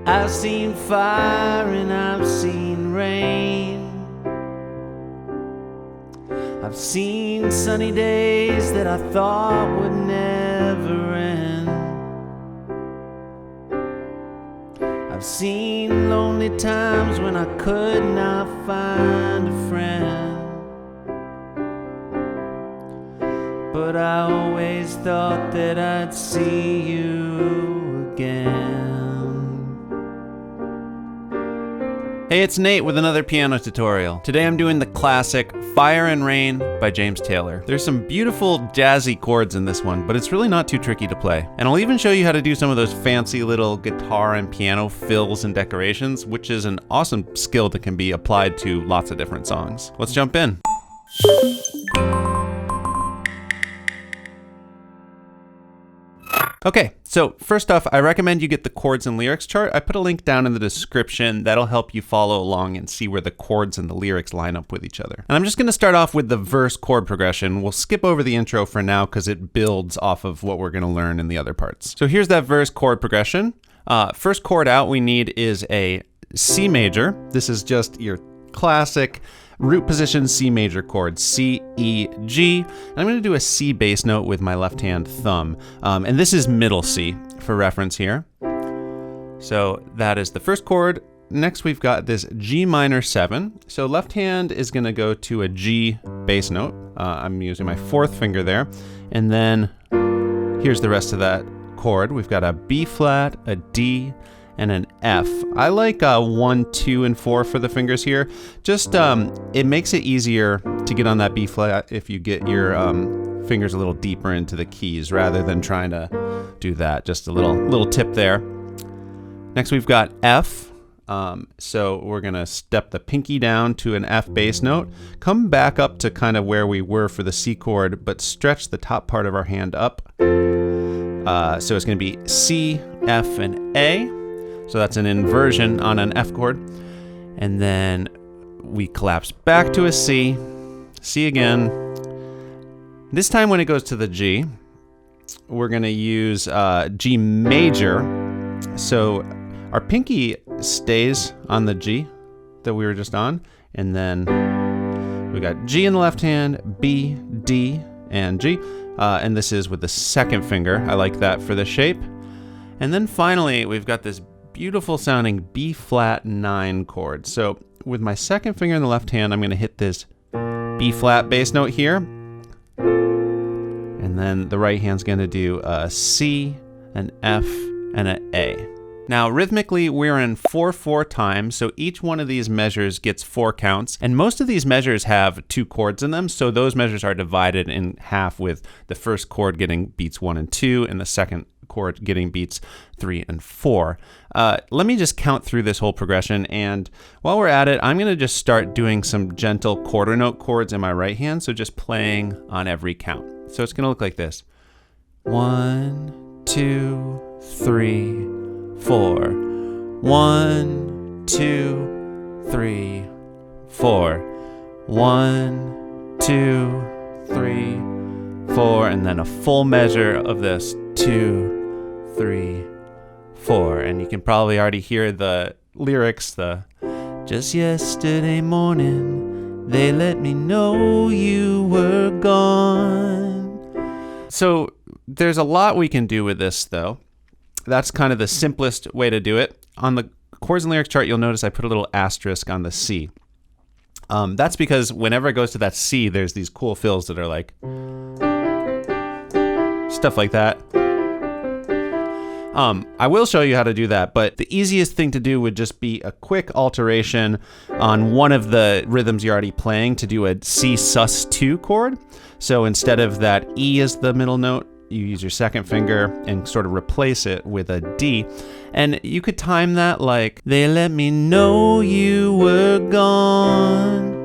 I've seen fire and I've seen rain. I've seen sunny days that I thought would never end. I've seen lonely times when I could not find a friend. But I always thought that I'd see you again. Hey, it's Nate with another piano tutorial. Today I'm doing the classic Fire and Rain by James Taylor. There's some beautiful jazzy chords in this one, but it's really not too tricky to play. And I'll even show you how to do some of those fancy little guitar and piano fills and decorations, which is an awesome skill that can be applied to lots of different songs. Let's jump in. Okay, so first off, I recommend you get the chords and lyrics chart. I put a link down in the description that'll help you follow along and see where the chords and the lyrics line up with each other. And I'm just going to start off with the verse chord progression. We'll skip over the intro for now because it builds off of what we're going to learn in the other parts. So here's that verse chord progression. First chord out we need is a C major. This is just your classic root position C major chord, C, E, G. And I'm going to do a C bass note with my left hand thumb. And this is middle C for reference here. So that is the first chord. Next we've got this G minor 7. So left hand is going to go to a G bass note. I'm using my fourth finger there. And then here's the rest of that chord. We've got a B flat, a D, and an F. I like 1, 2, and 4 for the fingers here. Just it makes it easier to get on that B flat if you get your fingers a little deeper into the keys rather than trying to do that. Just a little tip there. Next we've got F. So we're gonna step the pinky down to an F bass note, come back up to kind of where we were for the C chord, but stretch the top part of our hand up. So it's gonna be C, F, and A. So that's an inversion on an F chord. And then we collapse back to a C, C again. This time when it goes to the G, we're gonna use G major. So our pinky stays on the G that we were just on. And then we got G in the left hand, B, D, and G. And this is with the second finger. I like that for the shape. And then finally, we've got this beautiful sounding B flat 9 chord. So with my second finger in the left hand, I'm going to hit this B flat bass note here. And then the right hand's going to do a C, an F, and an A. Now, rhythmically, we're in 4/4 time, so each one of these measures gets 4 counts, and most of these measures have 2 chords in them, so those measures are divided in half with the first chord getting beats 1 and 2, and the second chord getting beats 3 and 4. Let me just count through this whole progression, and while we're at it, I'm going to just start doing some gentle quarter note chords in my right hand, so just playing on every count. So it's going to look like this. 1, 2, 3, 4. 1, 2, 3, 4. 1, 2, 3, 4. And then a full measure of this. 2, 3, 4. And you can probably already hear the lyrics. The just yesterday morning, they let me know you were gone. So there's a lot we can do with this, though. That's kind of the simplest way to do it. On the chords and lyrics chart, you'll notice I put a little asterisk on the C. That's because whenever it goes to that C, there's these cool fills that are like stuff like that. I will show you how to do that, but the easiest thing to do would just be a quick alteration on one of the rhythms you're already playing to do a C sus2 chord. So instead of that E as the middle note, you use your second finger and sort of replace it with a D. And you could time that like, they let me know you were gone,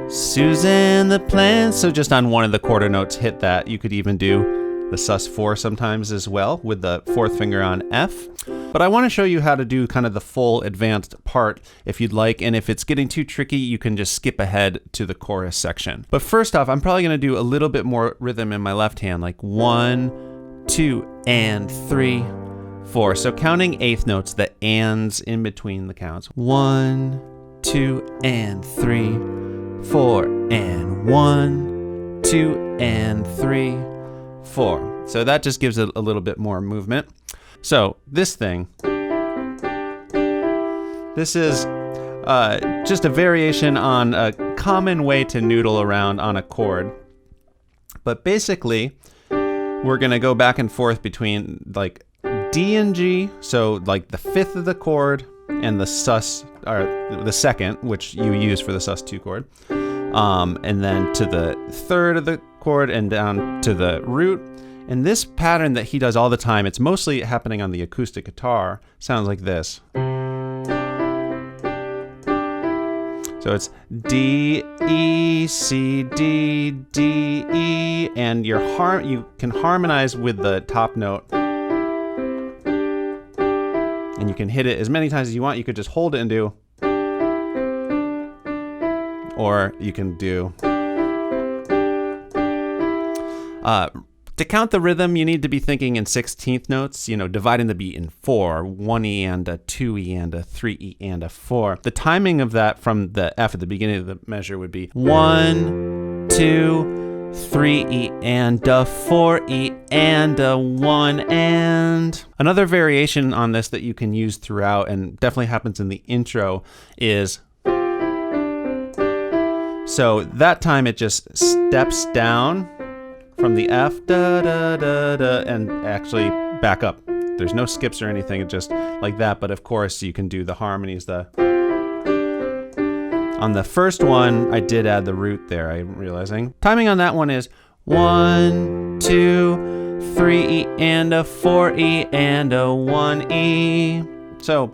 Suzanne the plant. So just on one of the quarter notes, hit that. You could even do the sus4 sometimes as well with the fourth finger on F. But I want to show you how to do kind of the full advanced part if you'd like, and if it's getting too tricky, you can just skip ahead to the chorus section. But first off, I'm probably going to do a little bit more rhythm in my left hand, like 1, 2, and 3, 4. So counting eighth notes, the ands in between the counts. 1, 2, and 3, 4, and 1, 2, and 3, 4. So that just gives it a little bit more movement. So this thing, this is just a variation on a common way to noodle around on a chord. But basically, we're gonna go back and forth between like D and G, so like the fifth of the chord and the sus, or the second, which you use for the sus2 chord, and then to the third of the chord and down to the root. And this pattern that he does all the time, it's mostly happening on the acoustic guitar, sounds like this. So it's D, E, C, D, D, E, and you can harmonize with the top note. And you can hit it as many times as you want. You could just hold it and do, or you can do. To count the rhythm, you need to be thinking in 16th notes, dividing the beat in 4, 1E and a 2E and a 3E and a 4. The timing of that from the F at the beginning of the measure would be 1, 2, 3E and a 4E and a 1 and. Another variation on this that you can use throughout and definitely happens in the intro is, so that time it just steps down from the F, da, da, da, da, and actually back up. There's no skips or anything, it's just like that. But of course, you can do the harmonies. On the first one, I did add the root there, I'm realizing. Timing on that one is 1, 2, 3E and a 4E and a 1E. So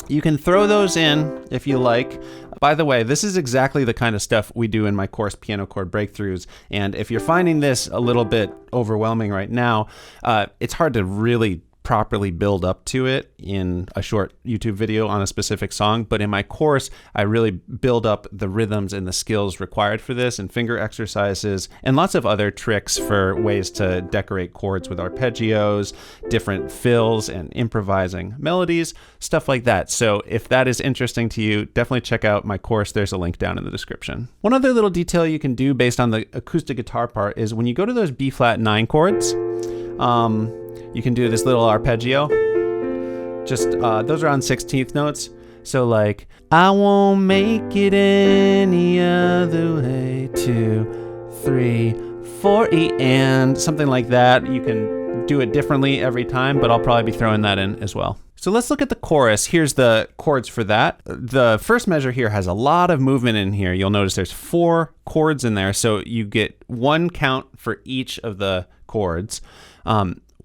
you can throw those in if you like. By the way, this is exactly the kind of stuff we do in my course, Piano Chord Breakthroughs. And if you're finding this a little bit overwhelming right now, it's hard to really properly build up to it in a short YouTube video on a specific song. But in my course, I really build up the rhythms and the skills required for this, and finger exercises, and lots of other tricks for ways to decorate chords with arpeggios, different fills, and improvising melodies, stuff like that. So if that is interesting to you, definitely check out my course. There's a link down in the description. One other little detail you can do based on the acoustic guitar part is when you go to those B flat 9 chords, you can do this little arpeggio. Just, those are on 16th notes. So like, I won't make it any other way, 2, 3, 4, E, and something like that. You can do it differently every time, but I'll probably be throwing that in as well. So let's look at the chorus. Here's the chords for that. The first measure here has a lot of movement in here. You'll notice there's 4 chords in there, so you get 1 count for each of the chords.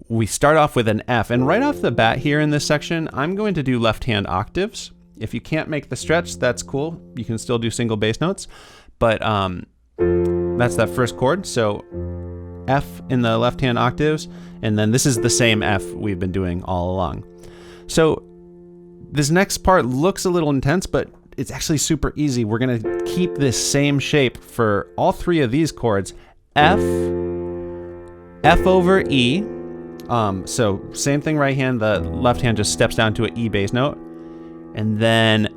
We start off with an F, and right off the bat here in this section, I'm going to do left-hand octaves. If you can't make the stretch, that's cool. You can still do single bass notes, but that's that first chord. So F in the left-hand octaves, and then this is the same F we've been doing all along. So this next part looks a little intense, but it's actually super easy. We're gonna keep this same shape for all 3 of these chords. F, F over E. So same thing right hand, the left hand just steps down to an E bass note. And then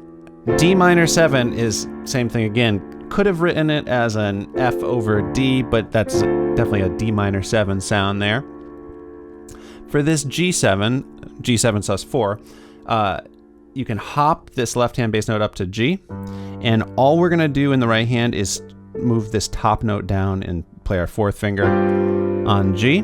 D minor 7 is same thing again. Could have written it as an F over D, but that's definitely a D minor 7 sound there. For this G7 sus4, you can hop this left hand bass note up to G. And all we're gonna do in the right hand is move this top note down and play our 4th finger on G.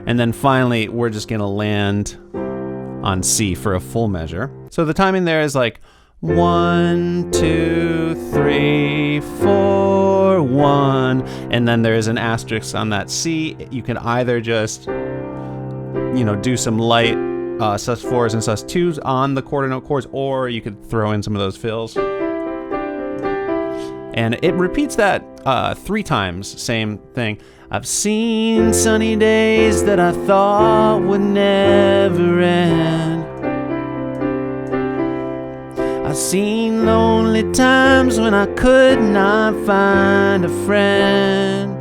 And then finally, we're just gonna land on C for a full measure. So the timing there is like 1, 2, 3, 4, 1, and then there is an asterisk on that C. You can either just, do some light sus4s and sus2s on the quarter note chords, or you could throw in some of those fills. And it repeats that 3 times, same thing. I've seen sunny days that I thought would never end. I've seen lonely times when I could not find a friend.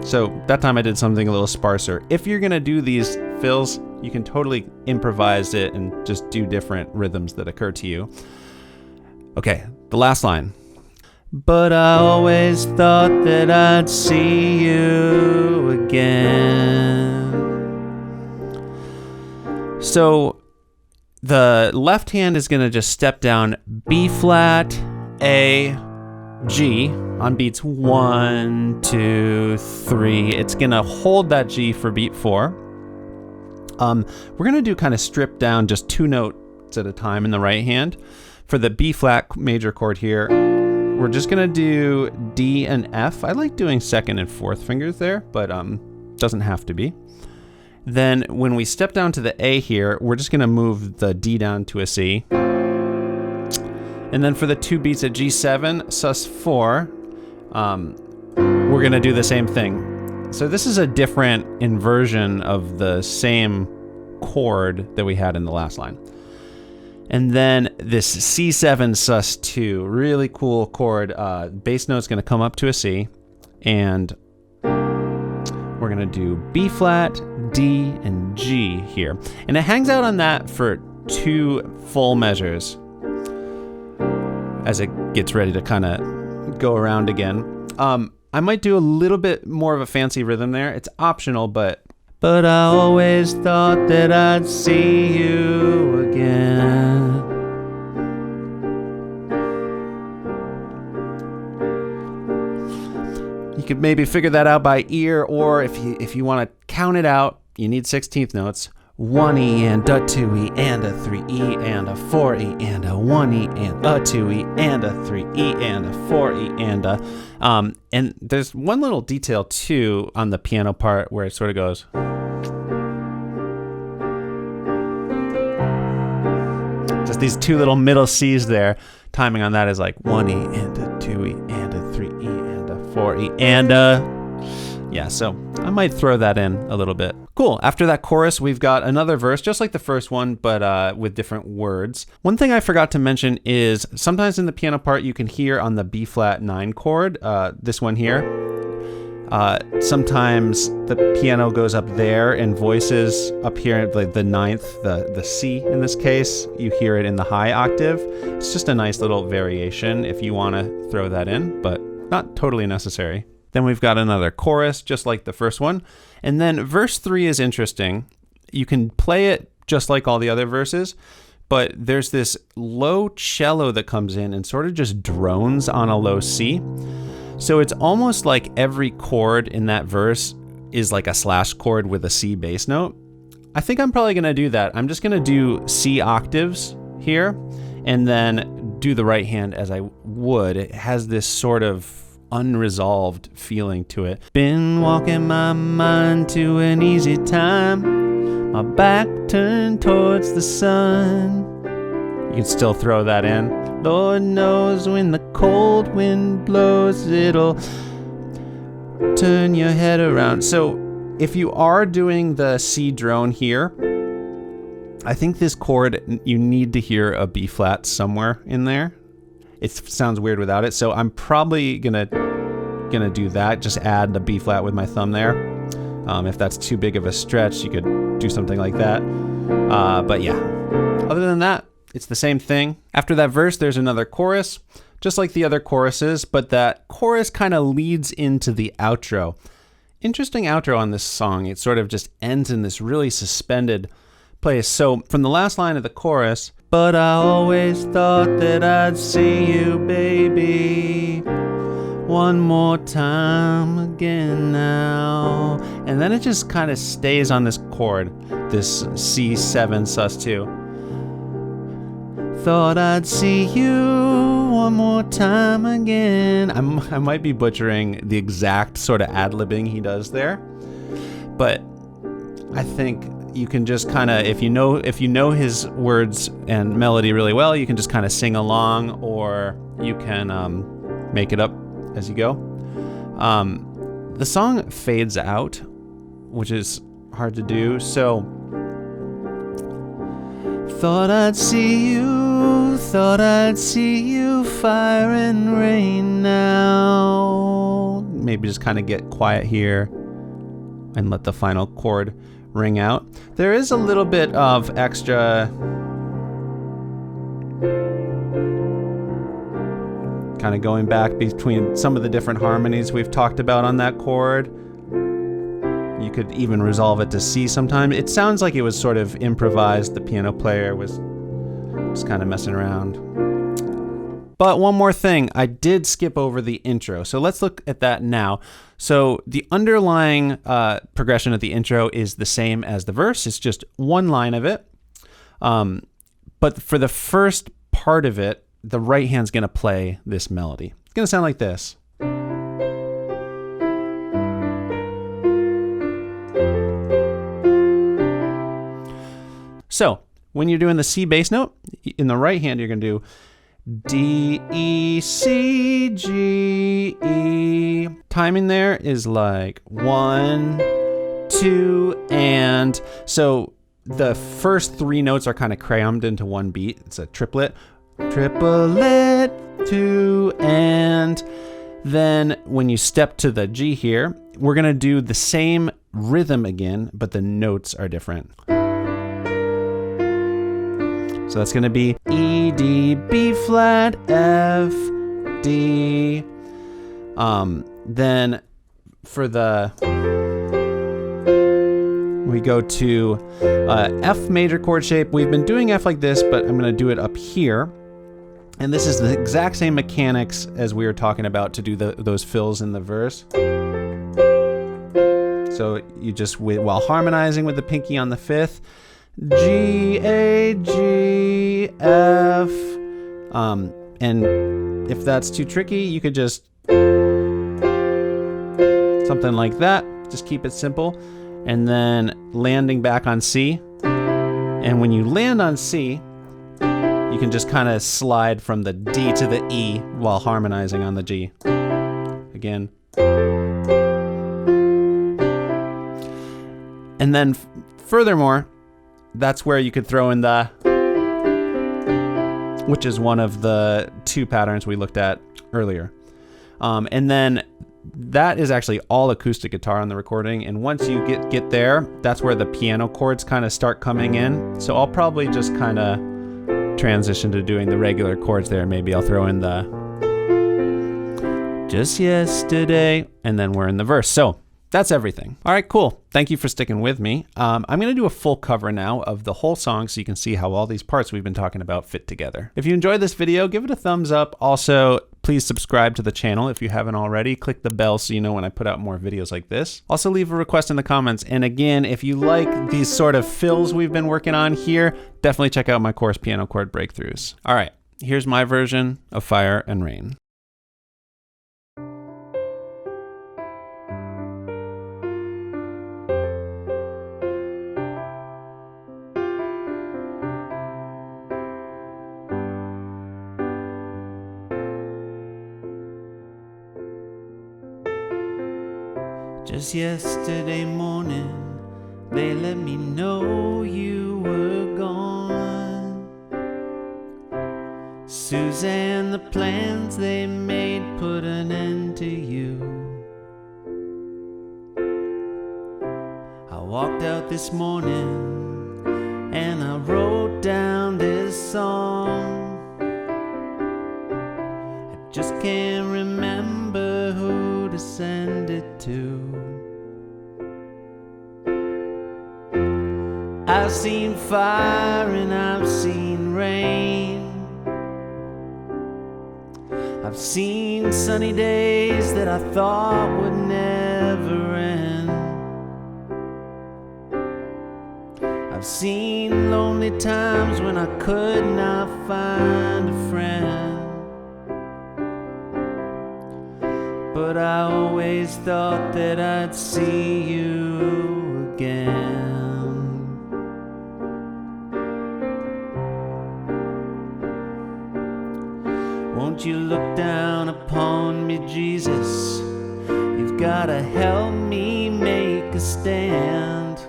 So that time I did something a little sparser. If you're gonna do these fills, you can totally improvise it and just do different rhythms that occur to you. Okay, the last line. But I always thought that I'd see you again. So the left hand is gonna just step down B flat, A, G on beats 1, 2, 3. It's gonna hold that G for beat 4. We're gonna do kind of stripped down just 2 notes at a time in the right hand. For the B flat major chord here, we're just gonna do D and F. I like doing 2nd and 4th fingers there, but doesn't have to be. Then when we step down to the A here, we're just gonna move the D down to a C. And then for the 2 beats at G7, sus4, we're gonna do the same thing. So this is a different inversion of the same chord that we had in the last line. And then this C7 sus2, really cool chord. Bass note's gonna come up to a C, and we're gonna do B flat, D, and G here. And it hangs out on that for 2 full measures as it gets ready to kind of go around again. I might do a little bit more of a fancy rhythm there. It's optional, but I always thought that I'd see you again. You could maybe figure that out by ear, or if you want to count it out, you need 16th notes. 1E and a 2E and a 3E and a 4E and a 1E and a 2E and a 3E and a 4E and a and there's one little detail too on the piano part where it sort of goes. Just these 2 little middle C's there. Timing on that is like 1E and a 2E and a 3E and a 4E and yeah, so I might throw that in a little bit. Cool. After that chorus, we've got another verse, just like the first one, but with different words. One thing I forgot to mention is sometimes in the piano part, you can hear on the B flat 9 chord, this one here. Sometimes the piano goes up there and voices up here, like the 9th, the C in this case. You hear it in the high octave. It's just a nice little variation if you want to throw that in, but not totally necessary. Then we've got another chorus, just like the first one. And then verse 3 is interesting. You can play it just like all the other verses, but there's this low cello that comes in and sort of just drones on a low C. So it's almost like every chord in that verse is like a slash chord with a C bass note. I think I'm probably gonna do that. I'm just gonna do C octaves here and then do the right hand as I would. It has this sort of unresolved feeling to it. Been walking my mind to an easy time, my back turned towards the sun. You can still throw that in. Lord knows when the cold wind blows, it'll turn your head around. So if you are doing the C drone here, I think this chord, you need to hear a B flat somewhere in there. It sounds weird without it, so I'm probably gonna do that. Just add the B flat with my thumb there. If that's too big of a stretch, you could do something like that. But yeah, other than that, it's the same thing. After that verse, there's another chorus, just like the other choruses, but that chorus kind of leads into the outro. Interesting outro on this song. It sort of just ends in this really suspended place. So from the last line of the chorus, but I always thought that I'd see you, baby, one more time again now. And then it just kind of stays on this chord, this C7 sus2. Thought I'd see you one more time again. I might be butchering the exact sort of ad-libbing he does there, but I think you can just kind of, if you know his words and melody really well, you can just kind of sing along, or you can make it up as you go. The song fades out, which is hard to do, so thought I'd see you, fire and rain now. Maybe just kind of get quiet here. and let the final chord ring out. There is a little bit of extra kind of going back between some of the different harmonies we've talked about on that chord. You could even resolve it to C sometime. It sounds like it was sort of improvised. The piano player was kind of messing around. But one more thing, I did skip over the intro. So let's look at that now. So the underlying progression of the intro is the same as the verse. It's just one line of it. But for the first part of it, the right hand's going to play this melody. It's going to sound like this. So when you're doing the C bass note, in the right hand, you're going to do D, E, C, G, E. Timing there is like 1, 2, and so the first 3 notes are kind of crammed into one beat. It's a triplet. Triplet, 2, and then when you step to the G here, we're going to do the same rhythm again, but the notes are different. So that's going to be E, D, B flat, F, D. Then for the, we go to F major chord shape. We've been doing F like this, but I'm going to do it up here. And this is the exact same mechanics as we were talking about to do those fills in the verse. So you just, while harmonizing with the pinky on the 5th, G, A, G, F. And if that's too tricky, you could just something like that. Just keep it simple. And then landing back on C. And when you land on C, you can just kind of slide from the D to the E while harmonizing on the G. Again. And then furthermore, that's where you could throw in the, which is one of the 2 patterns we looked at earlier. And then that is actually all acoustic guitar on the recording. And once you get there, that's where the piano chords kind of start coming in. So I'll probably just kind of transition to doing the regular chords there. Maybe I'll throw in the just yesterday, and then we're in the verse. So that's everything. All right, cool. Thank you for sticking with me. I'm going to do a full cover now of the whole song so you can see how all these parts we've been talking about fit together. If you enjoyed this video, give it a thumbs up. Also, please subscribe to the channel if you haven't already. Click the bell so you know when I put out more videos like this. Also, leave a request in the comments. And again, if you like these sort of fills we've been working on here, definitely check out my course, Piano Chord Breakthroughs. All right, here's my version of Fire and Rain. Just yesterday morning, they let me know you were gone. Suzanne, the plans they made put an end to you. I walked out this morning and I wrote down this song. I just can't remember who to send it to. I've seen fire and I've seen rain. I've seen sunny days that I thought would never end. I've seen lonely times when I could not find a friend. But I always thought that I'd see you again. Won't you look down upon me, Jesus? You've gotta help me make a stand.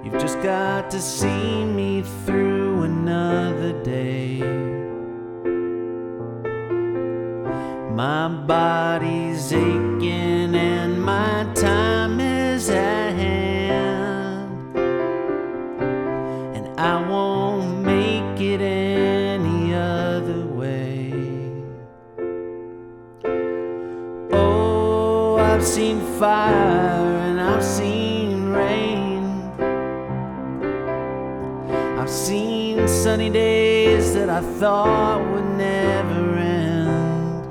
You've just got to see me through another day. My body's aching and my time sunny days that I thought would never end.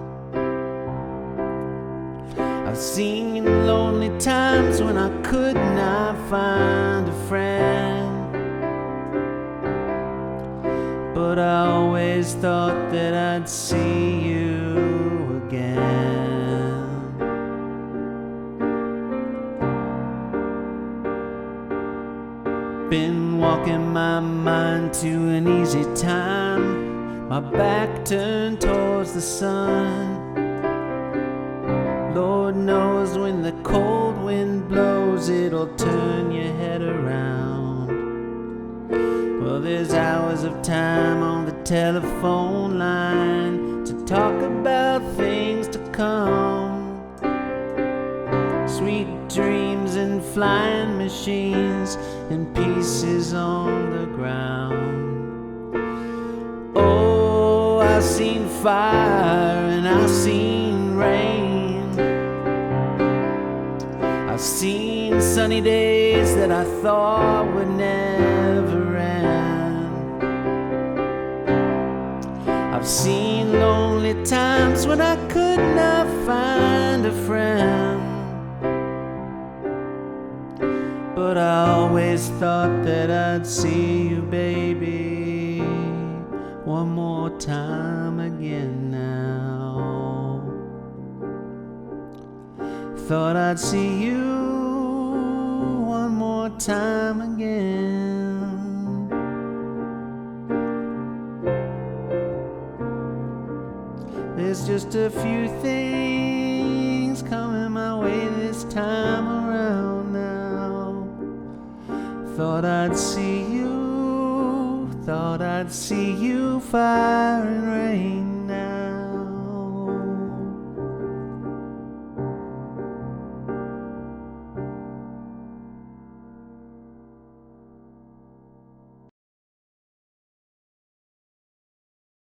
I've seen lonely times when I could not find a friend. But I always thought that I'd see you again. Been walking my mind to an easy time, my back turned towards the sun. Lord knows when the cold wind blows, it'll turn your head around. Well, there's hours of time on the telephone line to talk about things to come. Sweet dreams and flying machines and pieces on the ground. Oh, I've seen fire and I've seen rain. I've seen sunny days that I thought would never end. I've seen lonely times when I could not find a friend. But I always thought that I'd see you, baby, one more time again now. Thought I'd see you one more time again. There's just a few things coming my way this time around now. Thought I'd see you, fire and rain.